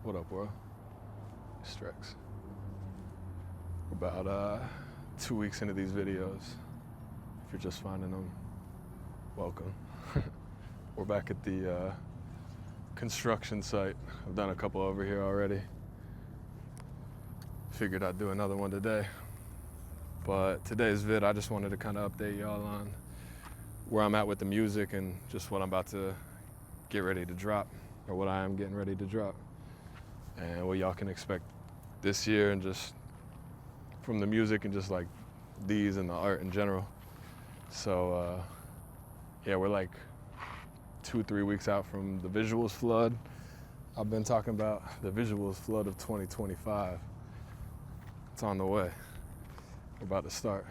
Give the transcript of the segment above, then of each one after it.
What up, world? It's Drex. We're about 2 weeks into these videos. If you're just finding them, welcome. We're back at the construction site. I've done a couple over here already. Figured I'd do another one today. But today's vid, I just wanted to kind of update y'all on where I'm at with the music and just what I'm about to get ready to drop, or what I am getting ready to drop, and what y'all can expect this year, and just from the music and just like these and the art in general. So yeah, we're like 2-3 weeks out from the visuals flood. I've been talking about the visuals flood of 2025. It's on the way. We're about to start.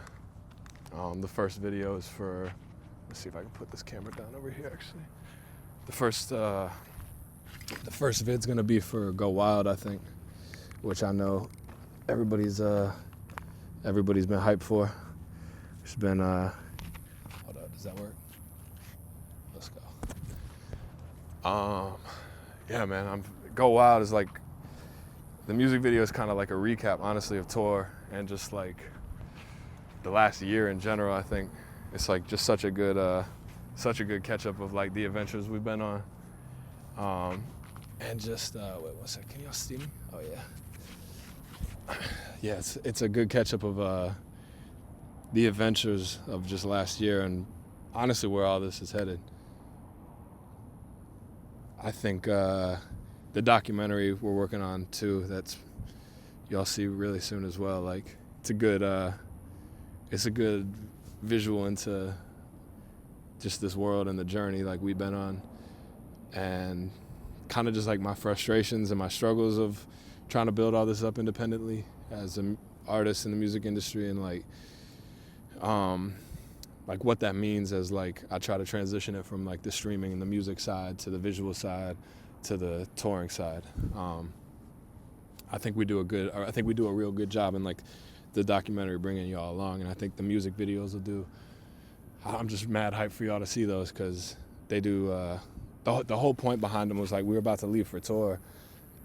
The first video is for, let's see if I can put this camera down over here actually. The first vid's gonna be for Go Wild, I think, which I know everybody's been hyped for. It's been, hold up, does that work? Let's go. Yeah, man, Go Wild is like, the music video is kind of like a recap, honestly, of tour and just like the last year in general. I think it's like just such a good catch up of like the adventures we've been on. And just, wait one second, can y'all see me? Oh yeah. Yeah, it's a good catch up of the adventures of just last year and honestly where all this is headed. I think the documentary we're working on too, that's y'all see really soon as well. Like it's a good visual into just this world and the journey like we've been on, and kind of just like my frustrations and my struggles of trying to build all this up independently as an artist in the music industry, and like what that means as like I try to transition it from like the streaming and the music side to the visual side to the touring side. I think we do a real good job in like the documentary bringing y'all along, and I think the music videos will do. I'm just mad hyped for y'all to see those, because they do. The whole point behind them was like we were about to leave for tour,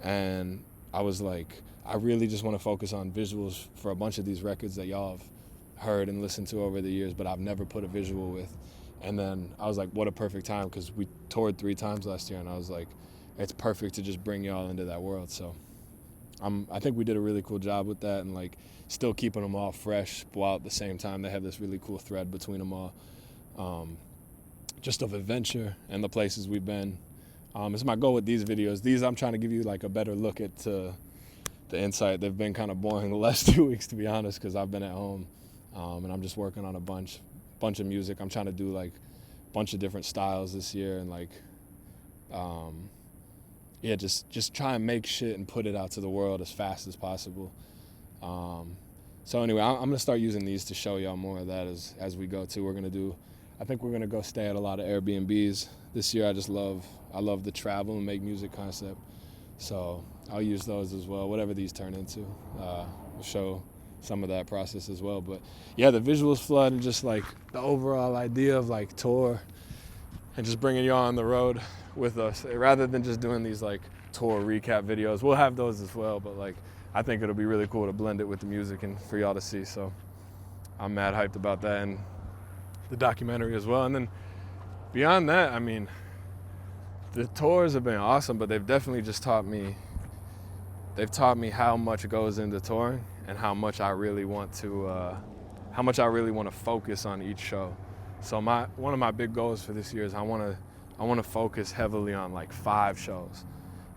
and I was like, I really just want to focus on visuals for a bunch of these records that y'all have heard and listened to over the years, but I've never put a visual with. And then I was like, what a perfect time, because we toured 3 times last year, and I was like, it's perfect to just bring y'all into that world. So I think we did a really cool job with that, and like still keeping them all fresh while at the same time they have this really cool thread between them all. Just of adventure and the places we've been. It's my goal with these videos. These I'm trying to give you like a better look at the insight. They've been kind of boring the last 2 weeks, to be honest, because I've been at home and I'm just working on a bunch of music. I'm trying to do like a bunch of different styles this year, and like yeah, just try and make shit and put it out to the world as fast as possible. So anyway, I'm gonna start using these to show y'all more of that as we go too. I think we're gonna go stay at a lot of Airbnbs this year. I love the travel and make music concept. So I'll use those as well, whatever these turn into. We'll show some of that process as well. But yeah, the visuals flood and just like the overall idea of like tour and just bringing y'all on the road with us, rather than just doing these like tour recap videos. We'll have those as well, but like I think it'll be really cool to blend it with the music and for y'all to see. So I'm mad hyped about that, and the documentary as well. And then beyond that, I mean, the tours have been awesome, but they've definitely just taught me how much goes into touring and how much I really want to focus on each show. So one of my big goals for this year is I want to focus heavily on like 5 shows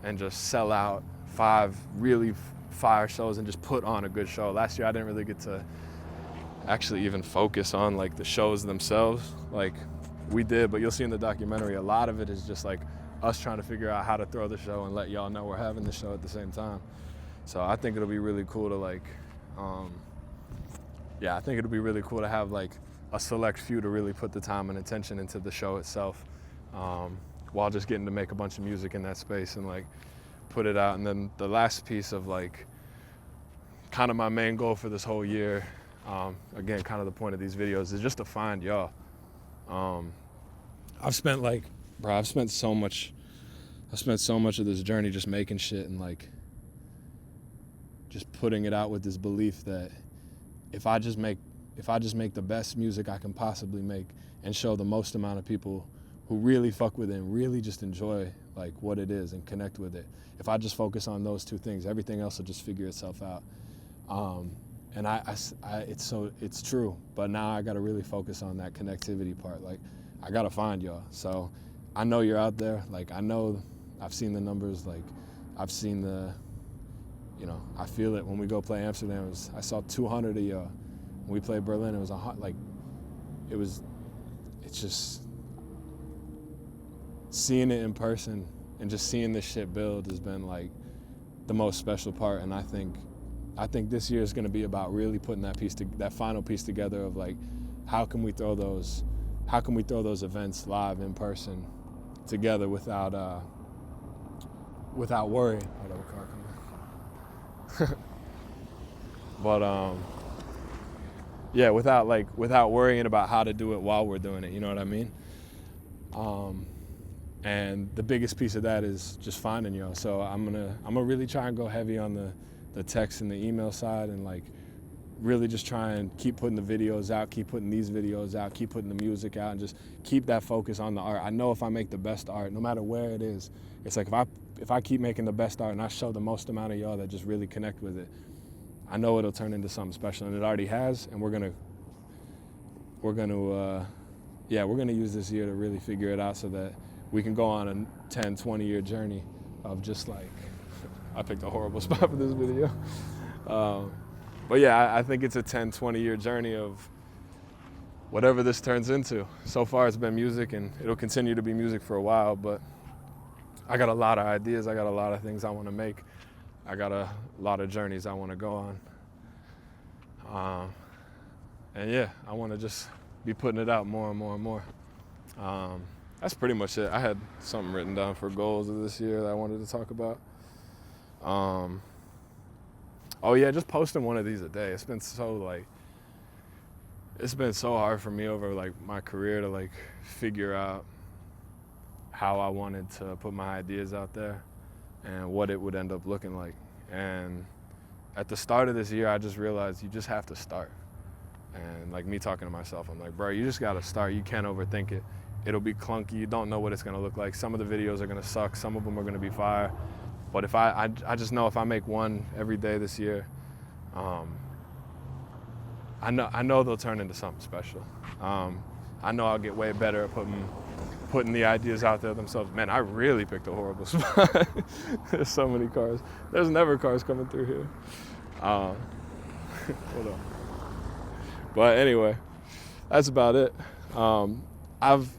and just sell out 5 really fire shows and just put on a good show. Last year I didn't really get to actually even focus on like the shows themselves. Like we did, but you'll see in the documentary a lot of it is just like us trying to figure out how to throw the show and let y'all know we're having the show at the same time. So I think it'll be really cool to like I think it'll be really cool to have like a select few to really put the time and attention into the show itself, while just getting to make a bunch of music in that space and like put it out. And then the last piece of like kind of my main goal for this whole year, again, kind of the point of these videos, is just to find y'all. I've spent so much I spent so much of this journey just making shit and like just putting it out with this belief that if I just make the best music I can possibly make and show the most amount of people who really fuck with it and really just enjoy like what it is and connect with it, if I just focus on those two things, everything else will just figure itself out. And it's true, but now I gotta really focus on that connectivity part. Like, I gotta find y'all. So I know you're out there. Like, I know I've seen the numbers. Like, I've seen I feel it when we go play Amsterdam. I saw 200 of y'all. When we played Berlin, it was it's just seeing it in person and just seeing this shit build has been like the most special part. And I think this year is going to be about really putting that final piece together of like, how can we throw those events live in person together without worry. Oh, that car coming. But yeah, without worrying about how to do it while we're doing it. You know what I mean? And the biggest piece of that is just finding y'all. So I'm gonna really try and go heavy on the text and the email side, and like really just try and keep putting the videos out, keep putting these videos out, keep putting the music out, and just keep that focus on the art. I know if I make the best art, no matter where it is, it's like if I keep making the best art and I show the most amount of y'all that just really connect with it, I know it'll turn into something special, and it already has. And we're gonna use this year to really figure it out so that we can go on a 10, 20-year journey of just like, I picked a horrible spot for this video. But yeah, I think it's a 10, 20-year journey of whatever this turns into. So far it's been music, and it'll continue to be music for a while, but I got a lot of ideas. I got a lot of things I want to make. I got a lot of journeys I want to go on. And yeah, I want to just be putting it out more and more and more. That's pretty much it. I had something written down for goals of this year that I wanted to talk about. Oh yeah, just posting one of these a day. It's been so hard for me over like my career to like figure out how I wanted to put my ideas out there and what it would end up looking like. And at the start of this year, I just realized you just have to start. And like me talking to myself, I'm like, bro, you just gotta start. You can't overthink it. It'll be clunky. You don't know what it's gonna look like. Some of the videos are gonna suck. Some of them are gonna be fire. But if I just know if I make one every day this year, I know they'll turn into something special. I know I'll get way better at putting the ideas out there themselves. Man, I really picked a horrible spot. There's so many cars. There's never cars coming through here. Hold on. But anyway, that's about it. I've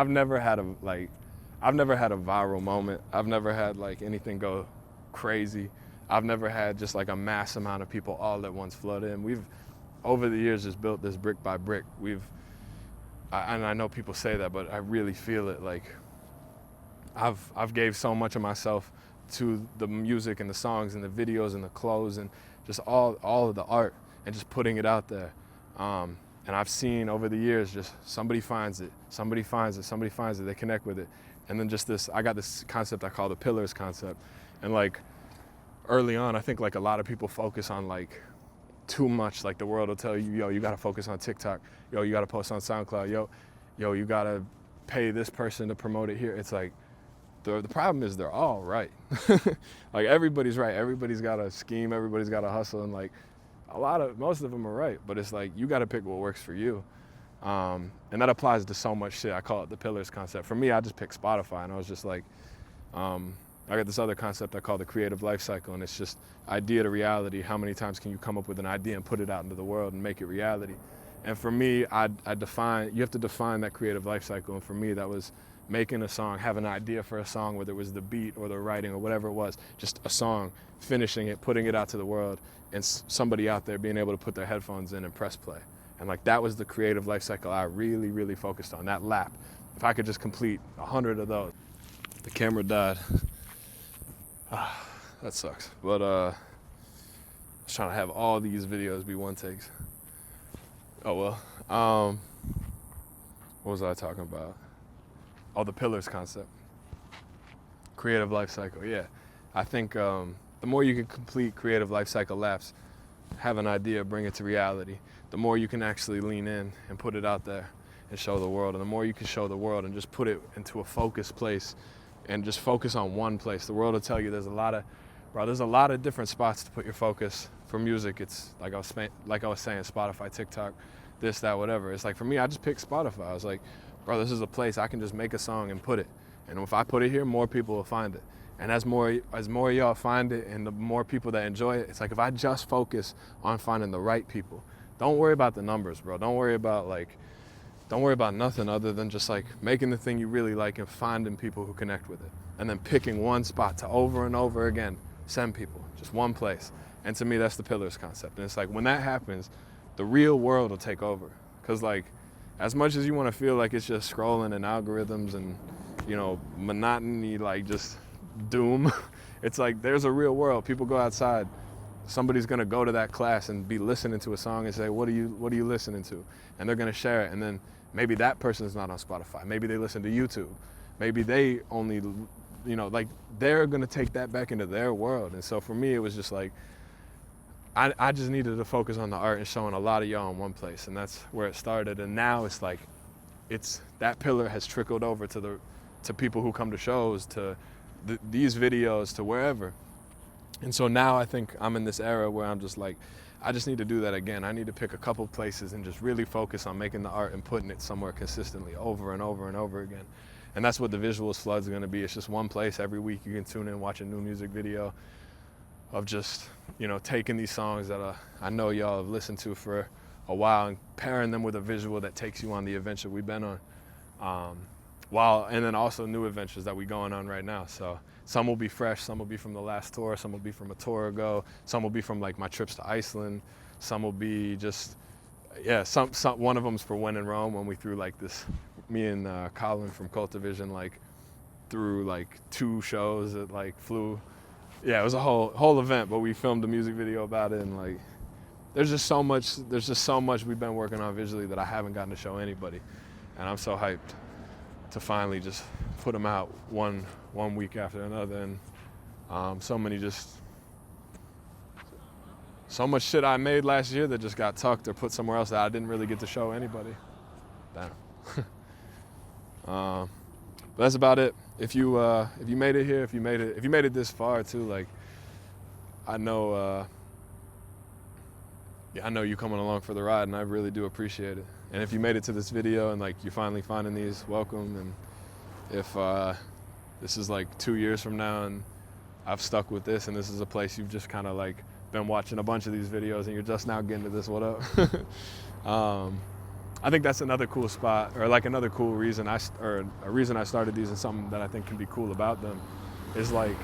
never had a viral moment. I've never had like anything go crazy. I've never had just like a mass amount of people all at once flood in. We've, over the years, just built this brick by brick. And I know people say that, but I really feel it. Like, I've gave so much of myself to the music and the songs and the videos and the clothes and just all of the art and just putting it out there. And I've seen over the years, just somebody finds it, they connect with it. And then I got this concept I call the pillars concept. And like early on, I think like a lot of people focus on like too much. Like the world will tell you, yo, you gotta focus on TikTok. Yo, you gotta post on SoundCloud. Yo, you gotta pay this person to promote it here. It's like, the problem is they're all right. Like everybody's right. Everybody's got a scheme. Everybody's got a hustle. And like most of them are right. But it's like, you got to pick what works for you. And that applies to so much shit. I call it the pillars concept. For me, I just picked Spotify, and I was just like, I got this other concept I call the creative life cycle. And it's just idea to reality. How many times can you come up with an idea and put it out into the world and make it reality? And for me, you have to define that creative life cycle. And for me, that was making a song, having an idea for a song, whether it was the beat or the writing or whatever it was, just a song, finishing it, putting it out to the world, and somebody out there being able to put their headphones in and press play. And like, that was the creative life cycle I really, really focused on, that lap. If I could just complete 100 of those. The camera died. That sucks. But I was trying to have all these videos be one takes. Oh well. What was I talking about? Oh, the pillars concept. Creative life cycle, yeah. I think the more you can complete creative life cycle laps, have an idea, bring it to reality, the more you can actually lean in and put it out there and show the world. And the more you can show the world and just put it into a focused place and just focus on one place, the world will tell you there's a lot of different spots to put your focus. For music, it's like I was saying, Spotify, TikTok, this, that, whatever. It's like, for me, I just picked Spotify. I was like, bro, this is a place I can just make a song and put it. And if I put it here, more people will find it. And as more of y'all find it and the more people that enjoy it, it's like, if I just focus on finding the right people, don't worry about the numbers, bro. Don't worry about nothing other than just like making the thing you really like and finding people who connect with it. And then picking one spot to over and over again send people, just one place. And to me, that's the pillars concept. And it's like, when that happens, the real world will take over. Because like, as much as you want to feel like it's just scrolling and algorithms and, you know, monotony, like just doom, it's like, there's a real world. People go outside. Somebody's gonna go to that class and be listening to a song and say, what are you listening to? And they're gonna share it. And then maybe that person's not on Spotify. Maybe they listen to YouTube. Maybe they only, you know, like, they're gonna take that back into their world. And so for me, it was just like, I just needed to focus on the art and showing a lot of y'all in one place, and that's where it started. And now it's like, that pillar has trickled over to people who come to shows, to these videos, to wherever. And so now I think I'm in this era where I'm just like, I just need to do that again. I need to pick a couple places and just really focus on making the art and putting it somewhere consistently over and over and over again. And that's what the Visuals Flood's gonna be. It's just one place every week you can tune in, watch a new music video of just, you know, taking these songs that I know y'all have listened to for a while and pairing them with a visual that takes you on the adventure we've been on. And then also new adventures that we're going on right now. So some will be fresh, some will be from the last tour, some will be from a tour ago, some will be from like my trips to Iceland, some will be just, yeah, some one of them's for When in Rome, when we threw like this, me and Colin from Cult Division, like threw like 2 shows that like flew. Yeah, it was a whole event, but we filmed a music video about it, and like, there's just so much we've been working on visually that I haven't gotten to show anybody, and I'm so hyped to finally just put them out one week after another. And so much shit I made last year that just got tucked or put somewhere else that I didn't really get to show anybody. Damn. But that's about it. If you made it here, if you made it this far too, like, I know you coming along for the ride, and I really do appreciate it. And if you made it to this video and like you're finally finding these, welcome. And if this is like 2 years from now and I've stuck with this and this is a place you've just kind of like been watching a bunch of these videos and you're just now getting to this, what up? I think that's another cool spot, or like another cool reason a reason I started these, and something that I think can be cool about them is like,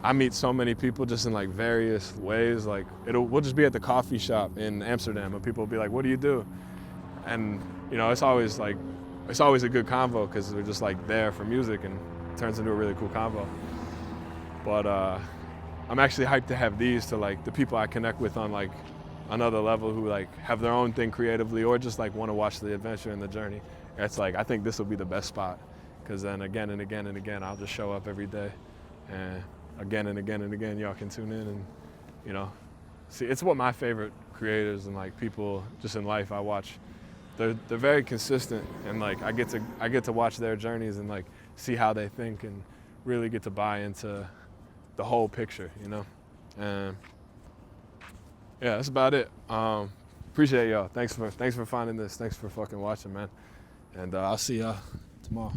I meet so many people just in like various ways. Like, we'll just be at the coffee shop in Amsterdam and people will be like, what do you do? And you know, it's always a good convo because we're just like there for music, and it turns into a really cool convo. But I'm actually hyped to have these to like the people I connect with on like another level, who like have their own thing creatively or just like want to watch the adventure and the journey. It's like, I think this will be the best spot, because then again and again and again, I'll just show up every day, and again and again and again, y'all can tune in and, you know, see. It's what my favorite creators and like people just in life I watch. They're very consistent, and like I get to watch their journeys and like see how they think and really get to buy into the whole picture, you know. And yeah, that's about it. Appreciate y'all. Thanks for finding this. Thanks for fucking watching, man. And I'll see y'all tomorrow.